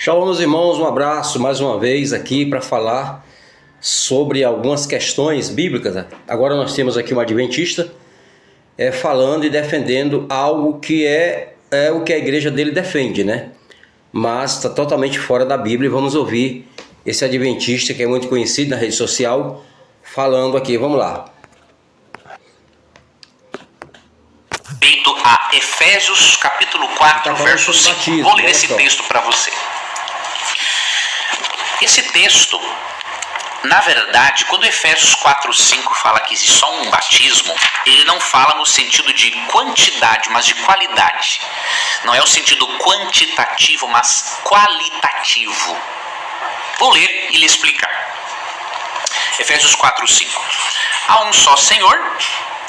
Shalom, meus irmãos, um abraço mais uma vez aqui para falar sobre algumas questões bíblicas. Agora nós temos aqui um adventista falando e defendendo algo que é o que a igreja dele defende, né? Mas está totalmente fora da Bíblia e vamos ouvir esse adventista que é muito conhecido na rede social falando aqui. Vamos lá. Feito a Efésios capítulo 4, verso 5. Batismo, vou ler esse texto para você. Esse texto, na verdade, quando Efésios 4:5 fala que existe só um batismo, ele não fala no sentido de quantidade, mas de qualidade. Não é o sentido quantitativo, mas qualitativo. Vou ler e lhe explicar. Efésios 4:5. Há um só Senhor,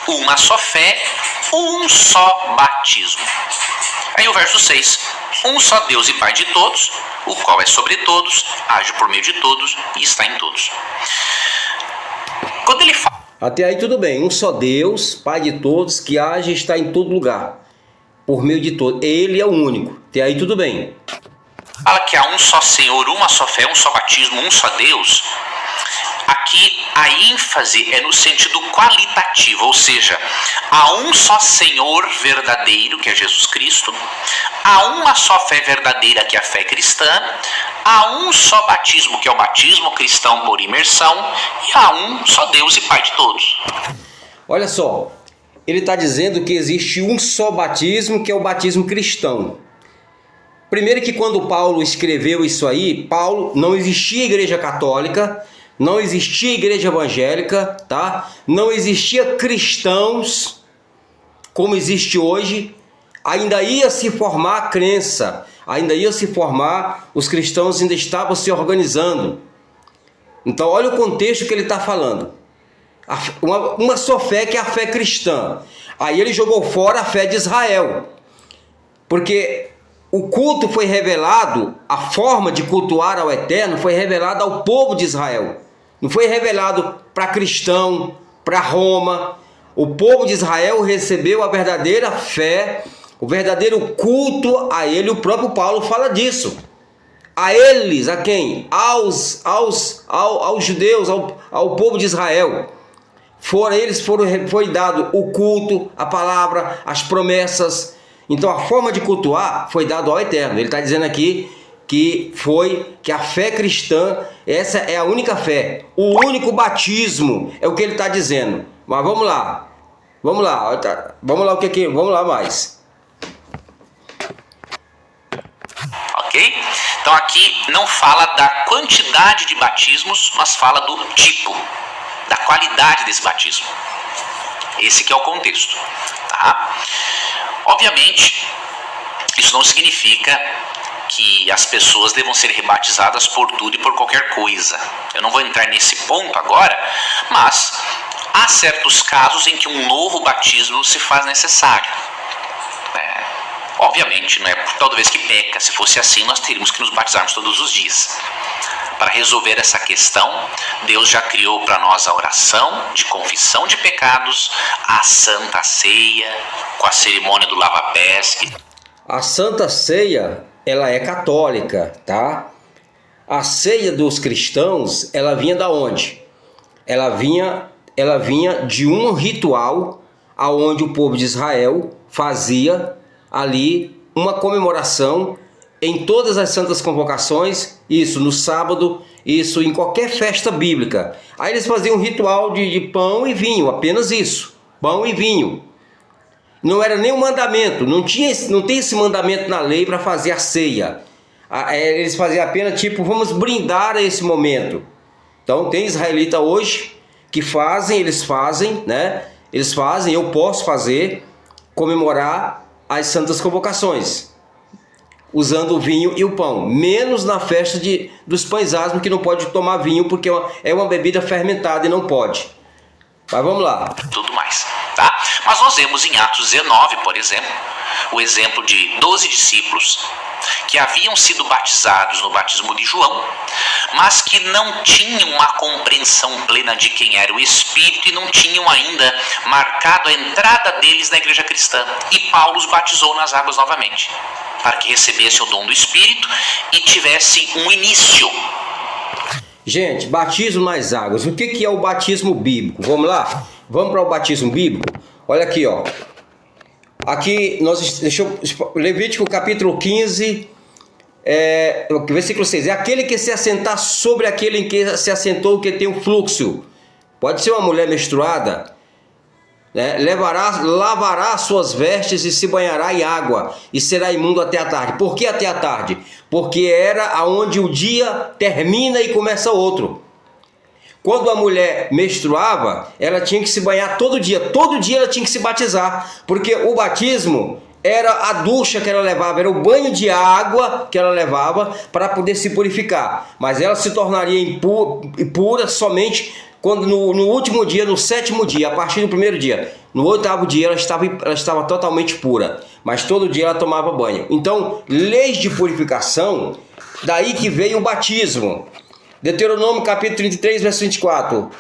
uma só fé, um só batismo. Aí o verso 6. Um só Deus e Pai de todos, o qual é sobre todos, age por meio de todos e está em todos. Quando ele fala... Até aí tudo bem. Um só Deus, Pai de todos, que age e está em todo lugar, por meio de todos. Ele é o único. Até aí tudo bem. Fala que há um só Senhor, uma só fé, um só batismo, um só Deus. Aqui a ênfase é no sentido qualitativo, ou seja, há um só Senhor verdadeiro, que é Jesus Cristo, há uma só fé verdadeira, que é a fé cristã, há um só batismo, que é o batismo cristão por imersão, e há um só Deus e Pai de todos. Olha só, ele está dizendo que existe um só batismo, que é o batismo cristão. Primeiro que quando Paulo escreveu isso aí, Paulo não existia igreja católica, não existia igreja evangélica, tá? Não existia cristãos como existe hoje. Ainda ia se formar a crença, ainda ia se formar, os cristãos ainda estavam se organizando. Então olha o contexto que ele está falando. Uma só fé, que é a fé cristã. Aí ele jogou fora a fé de Israel. Porque o culto foi revelado, a forma de cultuar ao Eterno foi revelada ao povo de Israel. Não foi revelado para cristão, para Roma. O povo de Israel recebeu a verdadeira fé, o verdadeiro culto a ele. O próprio Paulo fala disso. A eles, a quem? Aos judeus, ao povo de Israel. Foi dado o culto, a palavra, as promessas. Então a forma de cultuar foi dado ao Eterno. Ele está dizendo aqui que a fé cristã, essa é a única fé, o único batismo, é o que ele está dizendo. Mas vamos lá mais. Ok? Então aqui não fala da quantidade de batismos, mas fala do tipo, da qualidade desse batismo. Esse que é o contexto, tá? Obviamente, isso não significa que as pessoas devam ser rebatizadas por tudo e por qualquer coisa. Eu não vou entrar nesse ponto agora, mas há certos casos em que um novo batismo se faz necessário. Obviamente, não é toda vez que peca. Se fosse assim, nós teríamos que nos batizarmos todos os dias. Para resolver essa questão, Deus já criou para nós a oração de confissão de pecados, a Santa Ceia, com a cerimônia do lava-pés. A Santa Ceia, ela é católica, tá? A ceia dos cristãos, ela vinha da onde? Ela vinha de um ritual aonde o povo de Israel fazia ali uma comemoração em todas as santas convocações, isso no sábado, isso em qualquer festa bíblica. Aí eles faziam um ritual de pão e vinho, apenas isso, pão e vinho. Não era nem um mandamento, não tem esse mandamento na lei para fazer a ceia. Eles faziam apenas vamos brindar a esse momento. Então tem israelita hoje que eles fazem, eu posso fazer, comemorar as santas convocações, usando o vinho e o pão, menos na festa dos pães asmos, que não pode tomar vinho, porque é uma bebida fermentada e não pode. Mas vamos lá. Tudo mais, tá? Mas nós vemos em Atos 19, por exemplo, o exemplo de 12 discípulos que haviam sido batizados no batismo de João, mas que não tinham uma compreensão plena de quem era o Espírito e não tinham ainda marcado a entrada deles na igreja cristã. E Paulo os batizou nas águas novamente. para que recebesse o dom do Espírito e tivesse um início. Gente, batismo nas águas. O que é o batismo bíblico? Vamos lá? Vamos para o batismo bíblico? Olha aqui, ó. Aqui, Levítico capítulo 15, versículo 6. É aquele que se assentar sobre aquele em que se assentou, que tem um fluxo. Pode ser uma mulher menstruada, né? Lavará suas vestes e se banhará em água e será imundo até a tarde. Por que até a tarde? Porque era aonde o dia termina e começa outro. Quando a mulher menstruava, ela tinha que se banhar todo dia ela tinha que se batizar, porque o batismo era a ducha que ela levava, era o banho de água que ela levava para poder se purificar, mas ela se tornaria impura somente quando no último dia, no 7º dia, a partir do 1º dia. No 8º dia ela estava totalmente pura, mas todo dia ela tomava banho. Então, leis de purificação, daí que veio o batismo. Deuteronômio capítulo 33, verso 24.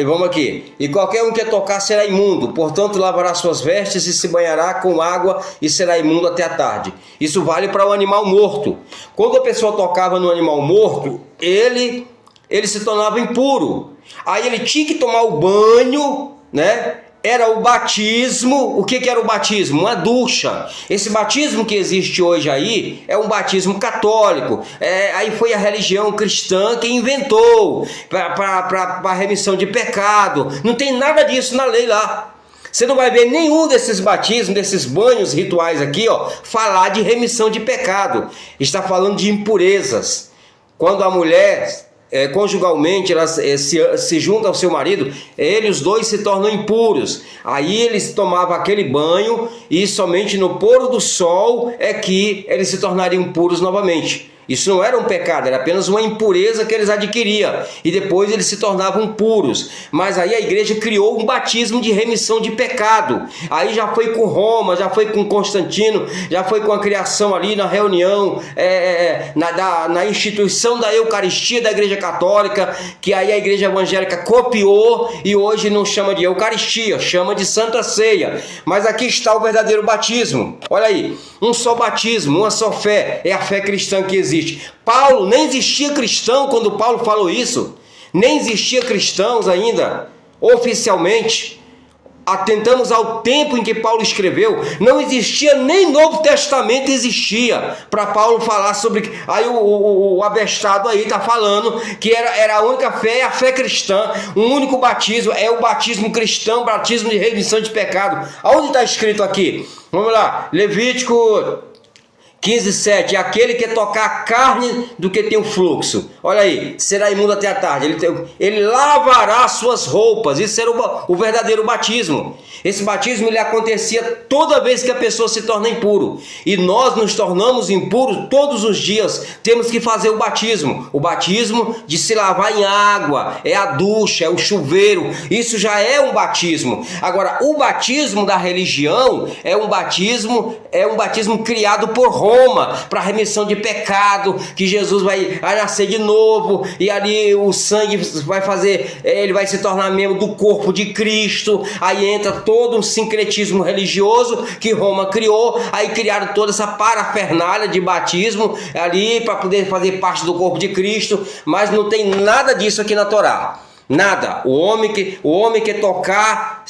Vamos aqui. E qualquer um que tocar será imundo, portanto lavará suas vestes e se banhará com água e será imundo até a tarde. Isso vale para o animal morto. Quando a pessoa tocava no animal morto, ele se tornava impuro. Aí ele tinha que tomar o banho, né? Era o batismo. O que era o batismo? Uma ducha. Esse batismo que existe hoje aí é um batismo católico. Aí foi a religião cristã que inventou para remissão de pecado. Não tem nada disso na lei lá. Você não vai ver nenhum desses batismos, desses banhos rituais aqui, ó, falar de remissão de pecado. Está falando de impurezas. Quando a mulher conjugalmente ela se junta ao seu marido, os dois se tornam impuros. Aí eles tomavam aquele banho e somente no pôr do sol é que eles se tornariam puros novamente. Isso não era um pecado, era apenas uma impureza que eles adquiriam. E depois eles se tornavam puros. Mas aí a igreja criou um batismo de remissão de pecado. Aí já foi com Roma, já foi com Constantino, já foi com a criação ali na reunião, na instituição da Eucaristia da Igreja Católica, que aí a Igreja Evangélica copiou e hoje não chama de Eucaristia, chama de Santa Ceia. Mas aqui está o verdadeiro batismo. Olha aí, um só batismo, uma só fé, é a fé cristã que existe. Paulo, nem existia cristão quando Paulo falou isso, nem existia cristãos ainda, oficialmente. Atentamos ao tempo em que Paulo escreveu, não existia, nem Novo Testamento existia, para Paulo falar sobre, aí o abestado aí está falando, que era a única fé, a fé cristã, um único batismo, é o batismo cristão, batismo de remissão de pecado. Aonde está escrito aqui? Vamos lá, Levítico 15:7, aquele que tocar a carne do que tem o fluxo, olha aí, será imundo até a tarde, ele lavará suas roupas. Isso era o verdadeiro batismo. Esse batismo ele acontecia toda vez que a pessoa se torna impuro, e nós nos tornamos impuros todos os dias. Temos que fazer o batismo de se lavar em água, é a ducha, é o chuveiro, isso já é um batismo. Agora, o batismo da religião é um batismo criado por Roma, para remissão de pecado, que Jesus vai nascer de novo, e ali o sangue vai fazer, ele vai se tornar membro do corpo de Cristo. Aí entra todo um sincretismo religioso que Roma criou, aí criaram toda essa parafernália de batismo ali para poder fazer parte do corpo de Cristo, mas não tem nada disso aqui na Torá. Nada. O homem que tocar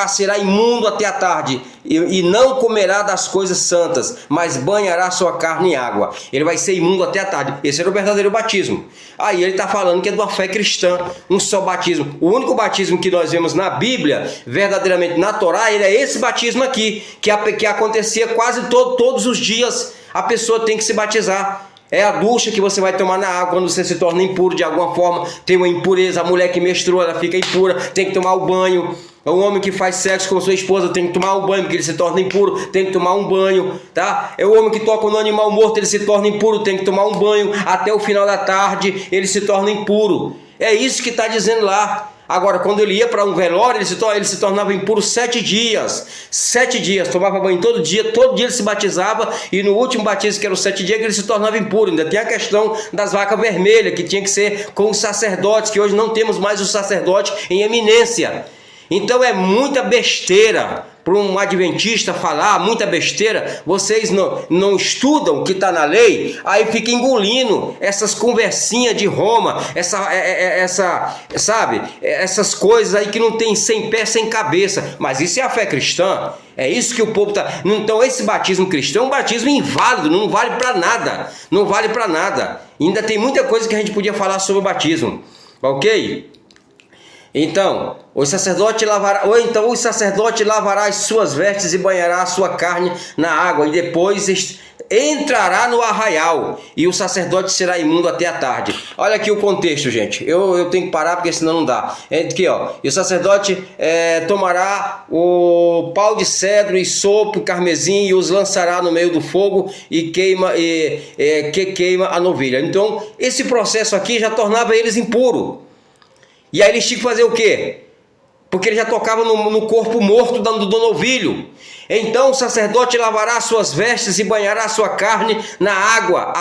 será imundo até a tarde, e não comerá das coisas santas, mas banhará sua carne em água. Ele vai ser imundo até a tarde. Esse era o verdadeiro batismo. Aí ele está falando que é de uma fé cristã, um só batismo. O único batismo que nós vemos na Bíblia, verdadeiramente na Torá, ele é esse batismo aqui, que acontecia quase todos os dias. A pessoa tem que se batizar. É a ducha que você vai tomar na água quando você se torna impuro de alguma forma. Tem uma impureza, a mulher que menstrua, ela fica impura, tem que tomar o banho. O homem que faz sexo com sua esposa tem que tomar o banho, porque ele se torna impuro, tem que tomar um banho, tá? É o homem que toca no animal morto, ele se torna impuro, tem que tomar um banho. Até o final da tarde, ele se torna impuro. É isso que está dizendo lá. Agora, quando ele ia para um velório, ele se tornava impuro 7 dias. 7 dias, tomava banho todo dia ele se batizava, e no último batismo, que era os 7 dias, que ele se tornava impuro. Ainda tem a questão das vacas vermelhas, que tinha que ser com os sacerdotes, que hoje não temos mais os sacerdotes em eminência. Então é muita besteira, um adventista falar muita besteira, vocês não estudam o que está na lei, aí fica engolindo essas conversinhas de Roma, sabe, essas coisas aí que não tem sem pé, sem cabeça. Mas isso é a fé cristã. É isso que o povo está... Então esse batismo cristão é um batismo inválido, não vale para nada. Não vale para nada. Ainda tem muita coisa que a gente podia falar sobre o batismo. Ok? Então, o sacerdote lavará as suas vestes e banhará a sua carne na água, e depois entrará no arraial, e o sacerdote será imundo até a tarde. Olha aqui o contexto, gente. Eu tenho que parar porque senão não dá. Aqui, ó. E o sacerdote tomará o pau de cedro e sopo carmesim e os lançará no meio do fogo e queima a novilha. Então, esse processo aqui já tornava eles impuros. E aí eles tinham que fazer o quê? Porque ele já tocava no corpo morto do novilho. Então o sacerdote lavará suas vestes e banhará sua carne na água,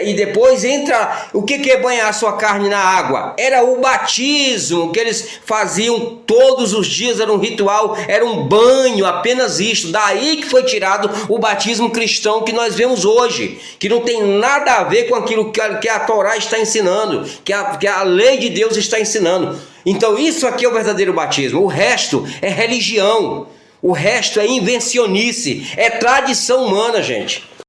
e depois entra... O que é banhar sua carne na água? Era o batismo que eles faziam todos os dias, era um ritual, era um banho, apenas isto. Daí que foi tirado o batismo cristão que nós vemos hoje, que não tem nada a ver com aquilo que a Torá está ensinando, que a lei de Deus está ensinando. Então isso aqui é o verdadeiro batismo. O resto é religião. O resto é invencionice, é tradição humana, gente.